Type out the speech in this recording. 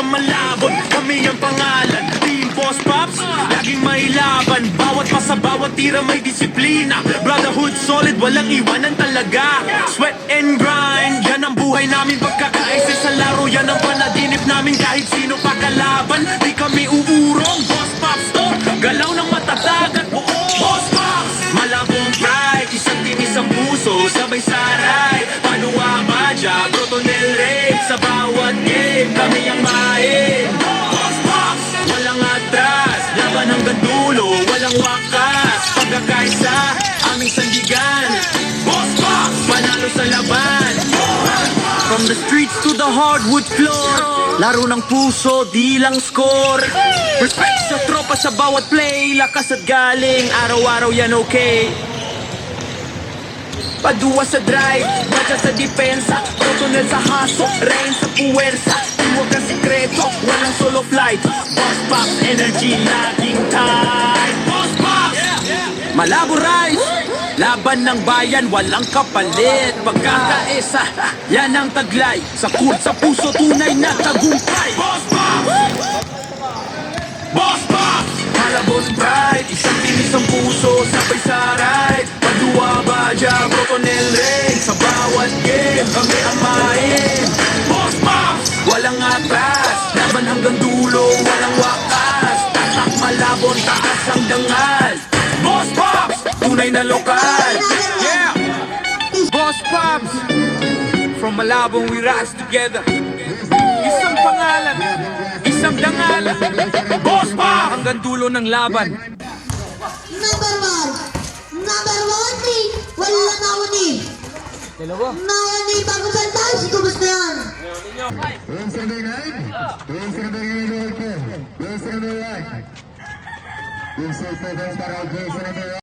malabon, kami ang pangalan. Team Boss Pops, laging may laban. Bawat pasa, bawat tira may disiplina. Brotherhood solid, walang iwanan talaga. Sweat and grind, yan ang buhay namin. Pagkakaisa sa laro, yan ang panaginip namin. Kahit sino pa kalaban, di kami uurong. Boss Pops to, galaw ng matatag at buo. Boss Pops, malabong pride, isang team, isang puso, sabay saray. Panua Badya, Brotonel Rape, sa bawat game, kami ang main. Boss Pops, walang atras, laban hanggang dulo, walang wakas. Pagkakaisa, aming sandigan. Boss Pops, panalo sa laban. From the streets to the hardwood floor, laro ng puso, di lang score. Respect sa tropa sa bawat play, lakas at galing, araw-araw yan okay. Padua sa drive, Badya sa depensa, Brotonel sa haso, Rain sa puwersa. Iwag ang sikreto, walang solo flight. Boss Pops energy, laging tight. Boss Pops! Malabo rise, laban ng bayan, walang kapalit. Pagkakaisa, yan ang taglay. Sa court, sa puso, tunay na tagumpay. Boss Pops! Boss Pops! Malabos pride, isang team, isang puso, sabay saray. Padua Badya, Brotonel Rape, sa bawat game, kami ang main. Boss Pops! Walang atras, laban hanggang dulo, walang wakas. Tatak malabon, takas ang dangal. Boss Pops! Tunay na lokal. Yeah! Boss Pops! From Malabon we rise together. Isang pangalan, isang dangalan. Boss Pops! Hanggang dulo ng laban. Number one ni wala nawani. Nawani bago salta si Kubos na yan. Yung sa dingay, yung sa dingay, yung sa dingay. Yung sa dingay,